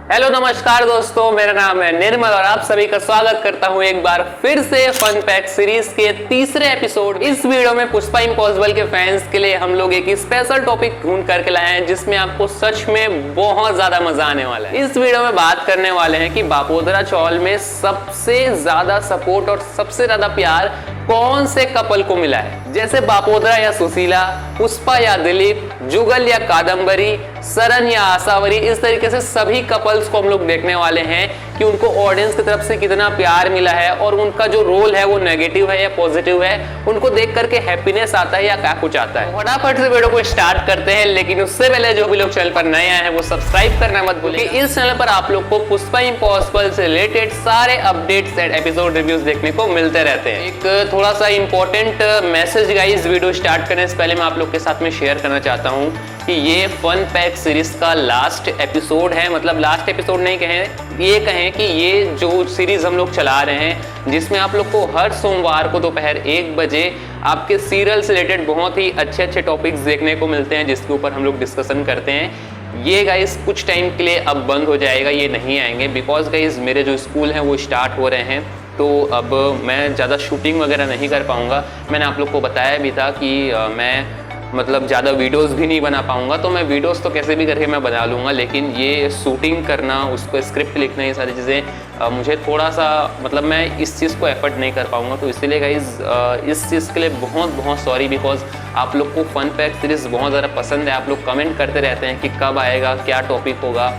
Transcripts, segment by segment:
Hello नमस्कार दोस्तों, मेरा नाम है निर्मल और आप सभी का स्वागत करता हूं एक बार फिर से फन पैक सीरीज के तीसरे एपिसोड। इस वीडियो में पुष्पा इम्पॉसिबल के फैंस के लिए हम लोग एक स्पेशल टॉपिक ढूंढ करके लाए हैं जिसमें आपको सच में बहुत ज्यादा मजा आने वाला है। इस वीडियो में बात करने वाले हैं कि बापोद्रा चौल में सबसे ज्यादा सपोर्ट और सबसे ज्यादा प्यार कौन से कपल को मिला है, जैसे बापोद्रा या सुशीला, पुष्पा या दिलीप, जुगल या कादम्बरी, सरन या आशावरी। इस तरीके से सभी कपल्स को हम लोग देखने वाले हैं कि उनको ऑडियंस की तरफ से कितना प्यार मिला है और उनका जो रोल है वो नेगेटिव है या पॉजिटिव है, उनको देख करके हैप्पीनेस आता है या क्या कुछ आता है। फटाफट से वीडियो को स्टार्ट करते हैं, लेकिन उससे पहले जो भी लोग चैनल पर नए आए हैं वो सब्सक्राइब करना मत भूलिए। इस चैनल पर आप लोग को पुष्पा इम्पॉसिबल से रिलेटेड सारे अपडेट्स एंड एपिसोड रिव्यूज देखने को मिलते रहते हैं। एक थोड़ा सा important message guys, video start करने से पहले मैं आप लोग के साथ में शेयर करना चाहता हूँ कि ये फन पैक सीरीज का लास्ट एपिसोड है। मतलब लास्ट एपिसोड नहीं कहें, ये कहें कि ये जो सीरीज हम लोग चला रहे हैं जिसमें आप लोग को हर सोमवार को दोपहर 1 बजे आपके सीरियल से रिलेटेड बहुत ही अच्छे अच्छे टॉपिक्स देखने को मिलते हैं जिसके ऊपर हम लोग डिस्कशन करते हैं। ये गाइस कुछ टाइम के लिए अब बंद हो जाएगा, ये नहीं आएंगे बिकॉज गाइस मेरे जो स्कूल हैं वो स्टार्ट हो रहे हैं, तो अब मैं ज़्यादा शूटिंग वगैरह नहीं कर पाऊँगा। मैंने आप लोग को बताया भी था कि मैं मतलब ज़्यादा वीडियोस भी नहीं बना पाऊँगा, तो मैं वीडियोस तो कैसे भी करके मैं बना लूँगा, लेकिन ये शूटिंग करना, उसको स्क्रिप्ट लिखना, ये सारी चीज़ें मुझे थोड़ा सा मतलब मैं इस चीज़ को एफर्ट नहीं कर पाऊँगा। तो इसीलिए गाइस इस चीज़ के लिए बहुत बहुत सॉरी, बिकॉज आप लोग को फन पैक सीरीज़ बहुत ज़्यादा पसंद है। आप लोग कमेंट करते रहते हैं कि कब आएगा, क्या टॉपिक होगा,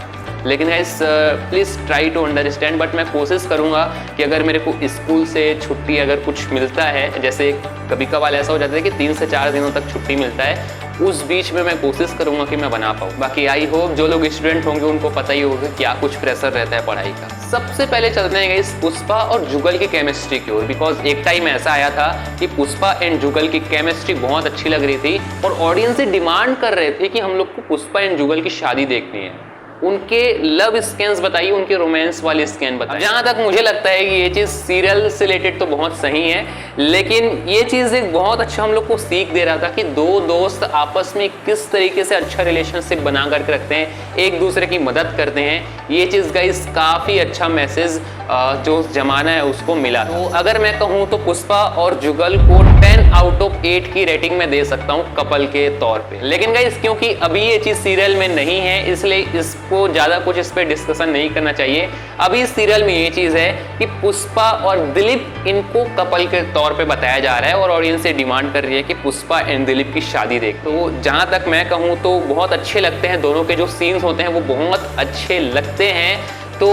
लेकिन guys please try to understand. But मैं कोशिश करूँगा कि अगर मेरे को स्कूल से छुट्टी अगर कुछ मिलता है, जैसे कभी कभार ऐसा हो जाता है कि 3 से 4 दिनों तक छुट्टी मिलता है, उस बीच में मैं कोशिश करूँगा कि मैं बना पाऊँ। बाकी आई होप जो लोग स्टूडेंट होंगे उनको पता ही होगा क्या कुछ प्रेशर रहता है पढ़ाई का। सबसे पहले चलते हैं गाइस पुष्पा और जुगल की केमिस्ट्री की ओर, बिकॉज एक टाइम ऐसा आया था कि पुष्पा एंड जुगल की केमिस्ट्री बहुत अच्छी लग रही थी और ऑडियंस से डिमांड कर रहे थे कि हम लोग को पुष्पा एंड जुगल की शादी देखनी है। उनके लव स्कैन्स बताइए, उनके रोमांस वाले स्कैन बताइए। जहां तक मुझे लगता है कि ये चीज़ सीरियल से रिलेटेड तो बहुत सही है, लेकिन ये चीज़ एक बहुत अच्छा हम लोग को सीख दे रहा था कि दो दोस्त आपस में किस तरीके से अच्छा रिलेशनशिप बना करके रखते हैं, एक दूसरे की मदद करते हैं। ये चीज़ गाइस काफ़ी अच्छा मैसेज जो जमाना है उसको मिला। तो अगर मैं कहूँ तो पुष्पा और जुगल को 10 आउट ऑफ 8 की रेटिंग में दे सकता हूँ कपल के तौर पे। लेकिन गाइस क्योंकि अभी ये चीज़ सीरियल में नहीं है, इसलिए इसको ज़्यादा कुछ इस पर डिस्कशन नहीं करना चाहिए। अभी इस सीरियल में ये चीज़ है कि पुष्पा और दिलीप इनको कपल के तौर पे बताया जा रहा है और ऑडियंस से डिमांड कर रही है कि पुष्पा एंड दिलीप की शादी देख। तो जहाँ तक मैं कहूँ तो बहुत अच्छे लगते हैं, दोनों के जो सीन्स होते हैं वो बहुत अच्छे लगते हैं। तो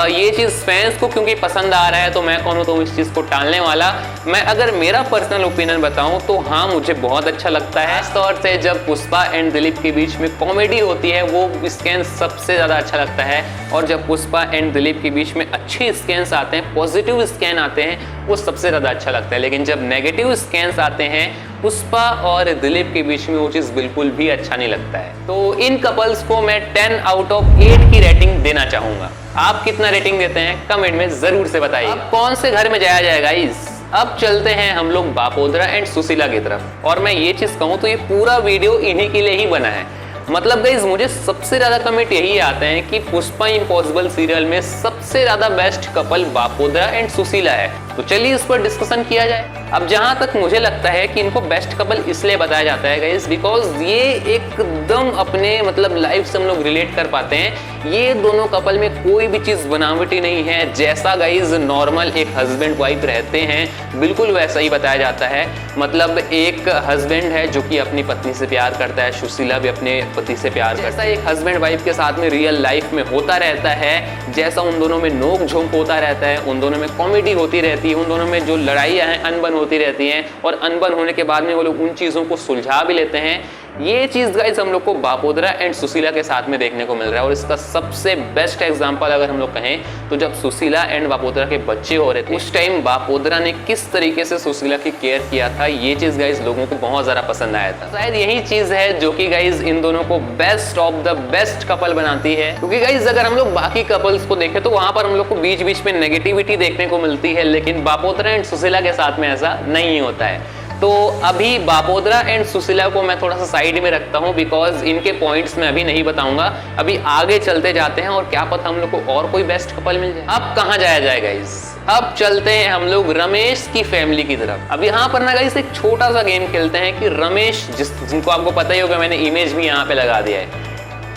ये चीज़ फैंस को क्योंकि पसंद आ रहा है तो मैं कौन हूँ तो इस चीज़ को टालने वाला। मैं अगर मेरा पर्सनल ओपिनियन बताऊँ तो हाँ, मुझे बहुत अच्छा लगता है। खास तौर से जब पुष्पा एंड दिलीप के बीच में कॉमेडी होती है वो स्कैन सबसे ज़्यादा अच्छा लगता है, और जब पुष्पा एंड दिलीप के बीच में अच्छे स्कैन्स आते हैं, पॉजिटिव स्कैन आते हैं, वो सबसे ज़्यादा अच्छा लगता है। लेकिन जब नेगेटिव स्कैन्स आते हैं पुष्पा और दिलीप के बीच में, वो चीज़ बिल्कुल भी अच्छा नहीं लगता है। तो इन कपल्स को मैं 10 आउट ऑफ 8 की रेटिंग देना चाहूँगा। आप कितना रेटिंग देते हैं कमेंट में जरूर से बताइए। अब कौन से घर में जाया जाएगा गाइस? अब चलते हैं हम लोग बापोद्रा एंड सुशीला की तरफ, और मैं ये चीज़ कहूँ तो ये पूरा वीडियो इन्हीं के लिए ही बना है। मतलब गाइस मुझे सबसे ज़्यादा कमेंट यही आते हैं कि पुष्पा इम्पॉसिबल सीरियल में सबसे ज़्यादा बेस्ट कपल बापोद्रा एंड सुशीला है। तो चलिए इस पर डिस्कशन किया जाए। अब जहां तक मुझे लगता है कि इनको बेस्ट कपल इसलिए बताया जाता है गाइस बिकॉज ये एकदम अपने मतलब लाइफ से हम लोग रिलेट कर पाते हैं। ये दोनों कपल में कोई भी चीज़ बनावटी नहीं है, जैसा गाइस नॉर्मल एक हस्बैंड वाइफ रहते हैं बिल्कुल वैसा ही बताया जाता है। मतलब एक हस्बैंड है जो कि अपनी पत्नी से प्यार करता है, सुशीला भी अपने पति से प्यार करता है। एक हस्बैंड वाइफ के साथ में रियल लाइफ में होता रहता है, जैसा उन दोनों में नोक झोंक होता रहता है, उन दोनों में कॉमेडी होती रहती है, उन दोनों में जो लड़ाइयाँ हैं अनबन होती रहती हैं, और अनबन होने के बाद में वो लोग उन चीज़ों को सुलझा भी लेते हैं। ये चीज़ गाइस हम लोग को बापोद्रा एंड सुशीला के साथ में देखने को मिल रहा है। और इसका सबसे बेस्ट एग्जांपल अगर हम लोग कहें तो जब सुशीला एंड बापोद्रा के बच्चे हो रहे थे उस टाइम बापोद्रा ने किस तरीके से सुशीला की केयर किया था, ये चीज़ गाइस लोगों को बहुत ज़्यादा पसंद आया था। शायद यही चीज़ है जो कि गाइस इन दोनों को best of the best couple बनाती है। क्योंकि गाइस अगर हम लोग बाकी कपल्स को देखें तो वहाँ पर हम लोग को बीच बीच में नेगेटिविटी देखने को मिलती है, लेकिन बापोद्रा एंड सुशीला के साथ में ऐसा नहीं होता है। तो अभी बापोद्रा एंड सुशीला को मैं थोड़ा सा साइड में रखता हूँ, बिकॉज इनके पॉइंट्स मैं अभी नहीं बताऊंगा। अभी आगे चलते जाते हैं और क्या पता हम लोग को और कोई बेस्ट कपल मिल जाए। अब कहाँ जाया जाए गाइस? अब चलते हैं हम लोग रमेश की फैमिली की तरफ। अब यहाँ पर ना गाइस एक छोटा सा गेम खेलते हैं कि रमेश, जिनको आपको पता ही होगा, मैंने इमेज भी यहाँ पे लगा दिया है,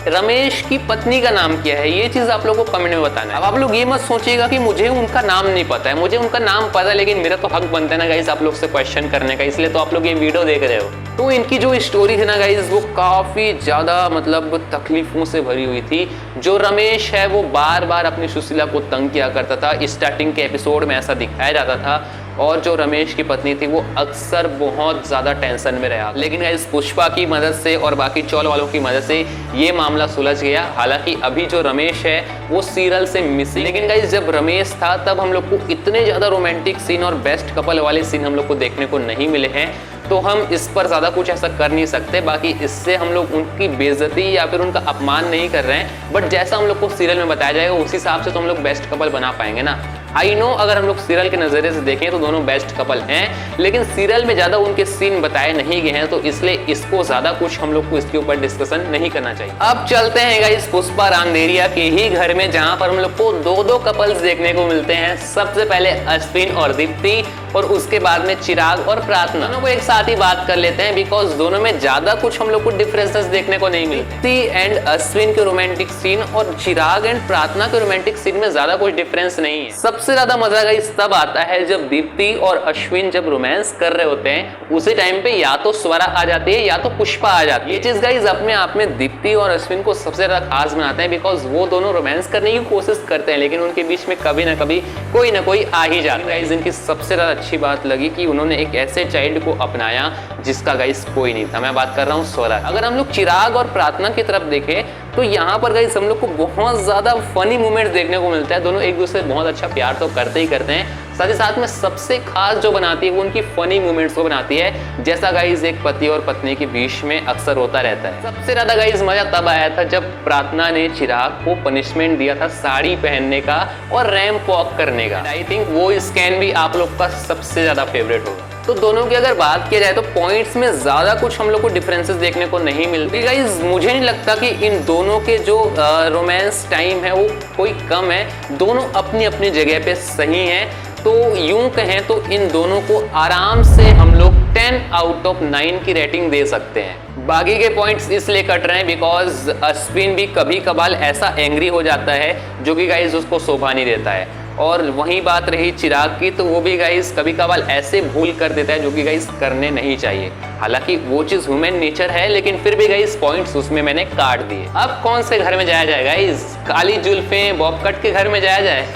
रमेश की पत्नी का नाम क्या है, ये चीज आप लोगों को कमेंट में बताना है। अब आप लोग ये मत सोचिएगा कि मुझे उनका नाम नहीं पता है, मुझे उनका नाम पता है, लेकिन मेरा तो हक बनता है ना गाइस आप लोग से क्वेश्चन करने का, इसलिए तो आप लोग ये वीडियो देख रहे हो। तो इनकी जो स्टोरी थी ना गाइस, वो काफी ज्यादा मतलब तकलीफों से भरी हुई थी। जो रमेश है वो बार बार अपनी सुशीला को तंग किया करता था, स्टार्टिंग के एपिसोड में ऐसा दिखाया जाता था। और जो रमेश की पत्नी थी वो अक्सर बहुत ज्यादा टेंशन में रहा, लेकिन गाइस पुष्पा की मदद से और बाकी चौल वालों की मदद से ये मामला सुलझ गया। हालांकि अभी जो रमेश है वो सीरियल से मिसिंग, लेकिन गाइस जब रमेश था तब हम लोग को इतने ज्यादा रोमांटिक सीन और बेस्ट कपल वाले सीन हम लोग को देखने को नहीं मिले हैं, तो हम इस पर ज्यादा कुछ ऐसा कर नहीं सकते। बाकी इससे हम लोग उनकी बेइज्जती या फिर उनका अपमान नहीं कर रहे हैं, बट जैसा हम लोग को सीरियल में बताया जाएगा उस हिसाब से तो हम लोग बेस्ट कपल बना पाएंगे ना। आई नो अगर हम लोग सीरियल के नजरिए से देखें तो दोनों बेस्ट कपल हैं, लेकिन सीरियल में ज्यादा उनके सीन बताए नहीं गए हैं, तो इसलिए इसको ज्यादा कुछ हम लोग को इसके ऊपर डिस्कशन नहीं करना चाहिए। अब चलते हैं गाइस पुष्पा रांदेरिया के ही घर में, जहां पर हम लोग को दो कपल्स देखने को मिलते हैं। सबसे पहले अश्विन और दीप्ति, और उसके बाद में चिराग और प्रार्थना। दोनों को एक साथ ही बात कर लेते हैं, बिकॉज दोनों में ज्यादा कुछ हम लोग को डिफरेंसेस देखने को नहीं मिलते। दीप्ति एंड अश्विन के रोमांटिक सीन और चिराग एंड प्रार्थना के रोमांटिक सीन में ज्यादा कुछ डिफरेंस नहीं है। सबसे ज्यादा मजा गाइस तब आता है जब दीप्ति और अश्विन जब रोमांस कर रहे होते हैं, उसी टाइम पे या तो स्वरा आ जाती है या तो पुष्पा आ जाती है। ये चीज गाइस अपने आप में दीप्ति और अश्विन को सबसे ज्यादा खास बनाते हैं, बिकॉज वो दोनों रोमांस करने की कोशिश करते हैं, लेकिन उनके बीच में कभी ना कभी कोई ना कोई आ ही जाता है। गाइस इनकी सबसे ज्यादा अच्छी बात लगी कि उन्होंने एक ऐसे चाइल्ड को अपनाया जिसका गाइस कोई नहीं था। मैं बात कर रहा हूँ स्वरा। अगर हम लोग चिराग और प्रार्थना की तरफ देखें तो यहाँ पर गाइस हम लोग को बहुत ज्यादा फनी मोमेंट्स देखने को मिलता है। दोनों एक दूसरे से बहुत अच्छा प्यार तो करते ही करते हैं, साथ ही साथ में सबसे खास जो बनाती है वो उनकी फनी मोमेंट्स को बनाती है, जैसा गाइस एक पति और पत्नी के बीच में अक्सर होता रहता है। सबसे ज्यादा गाइस मजा तब आया था जब प्रार्थना ने चिराग को पनिशमेंट दिया था साड़ी पहनने का और रैंप वॉक करने का। आई थिंक वो स्कैन भी आप लोग का सबसे ज्यादा फेवरेट होगा। तो दोनों की अगर बात किया जाए तो पॉइंट्स में ज्यादा कुछ हम लोग को डिफरेंसेस देखने को नहीं मिलती। गाइस मुझे नहीं लगता कि इन दोनों के जो रोमांस टाइम है वो कोई कम है, दोनों अपनी अपनी जगह पे सही हैं। तो यूं कहें तो इन दोनों को आराम से हम लोग 10 आउट ऑफ 9 की रेटिंग दे सकते हैं। बाकी के पॉइंट्स इसलिए कट रहे हैं बिकॉज अश्विन भी कभी कभार ऐसा एंग्री हो जाता है जो कि गाइस उसको शोभा नहीं देता है, और वहीं बात रही चिराग की तो वो भी गाइस कभी कभार ऐसे भूल कर देता है जो कि गाइस करने नहीं चाहिए। हालांकि वो चीज ह्यूमन नेचर है, लेकिन फिर भी गाइस पॉइंट्स उसमें मैंने काट दिए। अब कौन से घर में जाया जाए गाइस? काली जुल्फे बॉब कट के घर में जाया जाए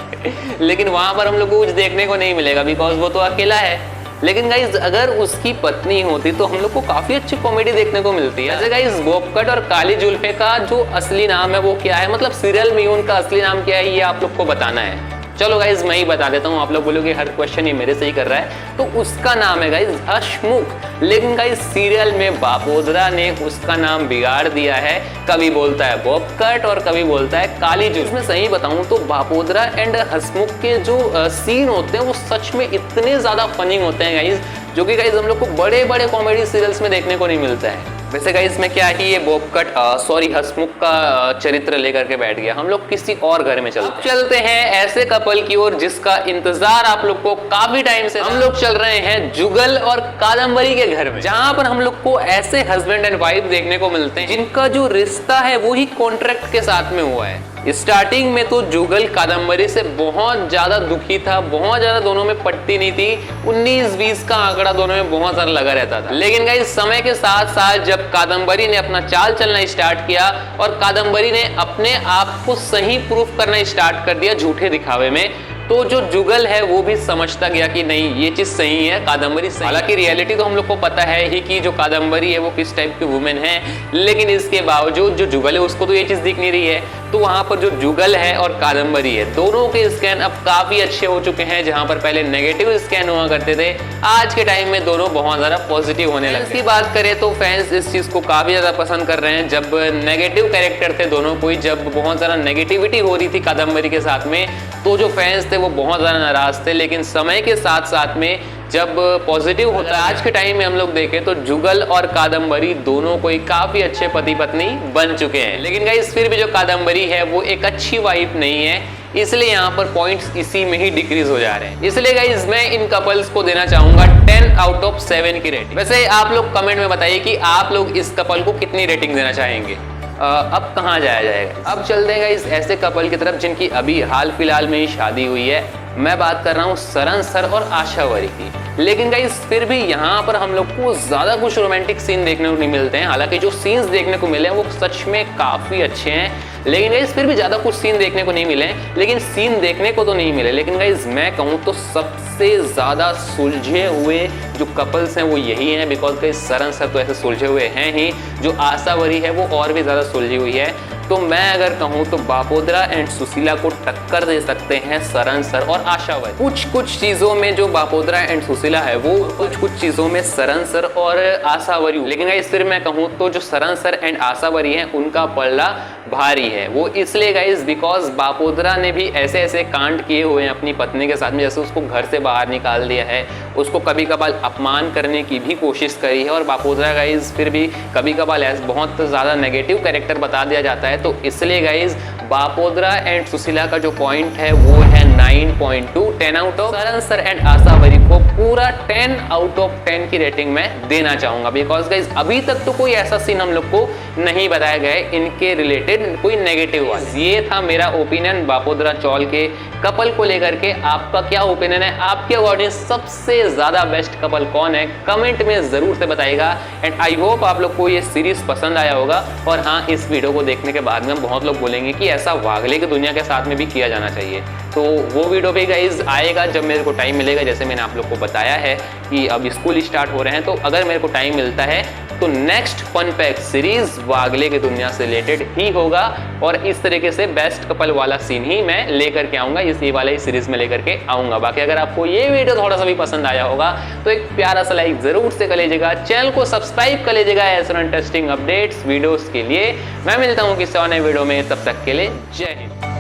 लेकिन वहां पर हम लोग को कुछ देखने को नहीं मिलेगा बिकॉज वो तो अकेला है। लेकिन गाइज अगर उसकी पत्नी होती तो हम लोग को काफी अच्छी कॉमेडी देखने को मिलती है। गाइज बॉबकट और काली जुल्फे का जो असली नाम है वो क्या है, मतलब सीरियल में उनका असली नाम क्या है, ये आप लोग को बताना है। चलो गाइज मैं ही बता देता हूँ, आप लोग बोलोगे हर क्वेश्चन ये मेरे से ही कर रहा है। तो उसका नाम है गाइज हसमुख, लेकिन गाइज सीरियल में बापोद्रा ने उसका नाम बिगाड़ दिया है। कभी बोलता है बॉबकट और कभी बोलता है काली जुल्फ। इसमें सही बताऊं तो बापोद्रा एंड हसमुख के जो सीन होते हैं वो सच में इतने ज्यादा फनी होते हैं गाइज, जो कि गाइज हम लोग को बड़े बड़े कॉमेडी सीरियल्स में देखने को नहीं मिलता है। वैसे गाइस मैं क्या ही ये बॉबकट हसमुख का चरित्र लेकर के बैठ गया। हम लोग किसी और घर में चलते हैं ऐसे कपल की ओर जिसका इंतजार आप लोग को काफी टाइम से। हम लोग चल रहे हैं जुगल और कादम्बरी के घर में, जहां पर हम लोग को ऐसे हस्बैंड एंड वाइफ देखने को मिलते हैं जिनका जो रिश्ता है वो ही कॉन्ट्रैक्ट के साथ में हुआ है। स्टार्टिंग में तो जुगल कादम्बरी से बहुत ज्यादा दुखी था, बहुत ज्यादा दोनों में पटती नहीं थी, 19-20 का आंकड़ा दोनों में बहुत ज्यादा लगा रहता था। लेकिन गाइस समय के साथ साथ जब कादम्बरी ने अपना चाल चलना स्टार्ट किया और कादम्बरी ने अपने आप को सही प्रूफ करना स्टार्ट कर दिया झूठे दिखावे में, तो जो जुगल है वो भी समझता गया कि नहीं ये चीज सही है, कादम्बरी सही। हालांकि रियलिटी तो हम लोग को पता है ही कि जो कादम्बरी है वो किस टाइप की वुमेन है, लेकिन इसके बावजूद जो जुगल है उसको तो ये चीज दिख नहीं रही है। तो वहां पर जो जुगल है और कादम्बरी है दोनों के स्कैन अब काफी अच्छे हो चुके हैं। जहां पर पहले नेगेटिव स्कैन हुआ करते थे, आज के टाइम में दोनों बहुत ज्यादा पॉजिटिव होने लगे। इसकी बात करें तो फैंस इस चीज को काफी ज्यादा पसंद कर रहे हैं। जब नेगेटिव कैरेक्टर थे दोनों कोई, जब बहुत ज्यादा नेगेटिविटी हो रही थी कादम्बरी के साथ में, तो जो फैंस थे वो बहुत ज्यादा नाराज थे। लेकिन समय के साथ साथ में जब पॉजिटिव होता है। आज के टाइम में हम लोग देखें तो जुगल और कादम्बरी दोनों कोई काफी अच्छे पति पत्नी बन चुके हैं, लेकिन गाइस फिर भी जो कादम्बरी है वो एक अच्छी वाइफ नहीं है, इसलिए यहाँ पर पॉइंट्स इसी में ही डिक्रीज हो जा रहे हैं। इसलिए गाइस मैं इन कपल्स को देना चाहूंगा 10 आउट ऑफ 7 की रेटिंग। वैसे आप लोग कमेंट में बताइए कि आप लोग इस कपल को कितनी रेटिंग देना चाहेंगे। अब कहाँ जाया जाएगा, अब चलते हैं गाइस ऐसे कपल की तरफ जिनकी अभी हाल फिलहाल में ही शादी हुई है। मैं बात कर रहा हूँ सरन सर और आशा वरी की। लेकिन गाइस फिर भी यहाँ पर हम लोग को ज्यादा कुछ रोमांटिक सीन देखने को नहीं मिलते हैं। हालांकि जो सीन्स देखने को मिले हैं वो सच में काफी अच्छे हैं, लेकिन गाइस फिर भी ज्यादा कुछ सीन देखने को नहीं मिले। लेकिन सीन देखने को तो नहीं मिले, लेकिन गाइस मैं कहूँ तो सबसे ज्यादा सुलझे हुए जो कपल्स हैं वो यही हैं। बिकॉज गाइस सरन सर तो ऐसे सुलझे हुए हैं ही, जो आशा वरी है वो और भी ज्यादा सुलझी हुई है। तो मैं अगर कहूँ तो बापोद्रा एंड सुशीला को टक्कर दे सकते हैं सरन सर और आशा वरी। कुछ चीजों में जो बापोद्रा एंड सुशीला है वो कुछ चीजों में सरन सर और आशा वरी। लेकिन गाइस फिर मैं कहूँ तो जो Saran sir and Asha worry है उनका पल्ला भारी है। वो इसलिए गाइस बिकॉज बापोद्रा ने भी ऐसे ऐसे कांड किए हुए हैं अपनी पत्नी के साथ में, जैसे उसको घर से बाहर निकाल दिया है, उसको कभी कभार अपमान करने की भी कोशिश करी है। और बापोद्रा गाइस फिर भी कभी कभार बहुत ज्यादा नेगेटिव कैरेक्टर बता दिया जाता है। तो इसलिए गाइस बापोद्रा एंड सुशीला का जो पॉइंट है वो है 9.2 10 out of. Saran sir and Asha worry को पूरा 10 आउट ऑफ 10 की रेटिंग में देना चाहूंगा। बिकॉज गाइस अभी तक तो कोई ऐसा सीन हम लोग को नहीं बताया गया है इनके रिलेटेड कोई नेगेटिव वाला। ये था मेरा ओपिनियन बापोद्रा चौल के कपल को लेकर के। आपका क्या ओपिनियन है, आपके अकॉर्डिंग सबसे ज्यादा बेस्ट कपल कौन है, कमेंट में जरूर से बताइएगा। एंड आई होप आप लोग को ये सीरीज पसंद आया होगा। और हाँ, इस वीडियो को देखने के बाद में बहुत लोग बोलेंगे कि ऐसा वागले की दुनिया के साथ में भी किया जाना चाहिए। तो वो वीडियो भी गाइज आएगा जब मेरे को टाइम मिलेगा। जैसे मैंने आप लोग को बताया है कि अब स्कूल स्टार्ट हो रहे हैं, तो अगर मेरे को टाइम मिलता है तो नेक्स्ट फन पैक सीरीज वागले की दुनिया से रिलेटेड ही होगा। और इस तरीके से बेस्ट कपल वाला सीन ही मैं लेकर के आऊंगा, इस वाले ही सीरीज में लेकर के आऊंगा। बाकी अगर आपको ये वीडियो थोड़ा सा भी पसंद आया होगा तो एक प्यारा सा लाइक जरूर से कर लीजिएगा, चैनल को सब्सक्राइब कर लीजिएगा ऐसे इंटरेस्टिंग अपडेट्स वीडियोस के लिए। मैं मिलता हूँ किसी और नए वीडियो में, तब तक के लिए जय हिंद।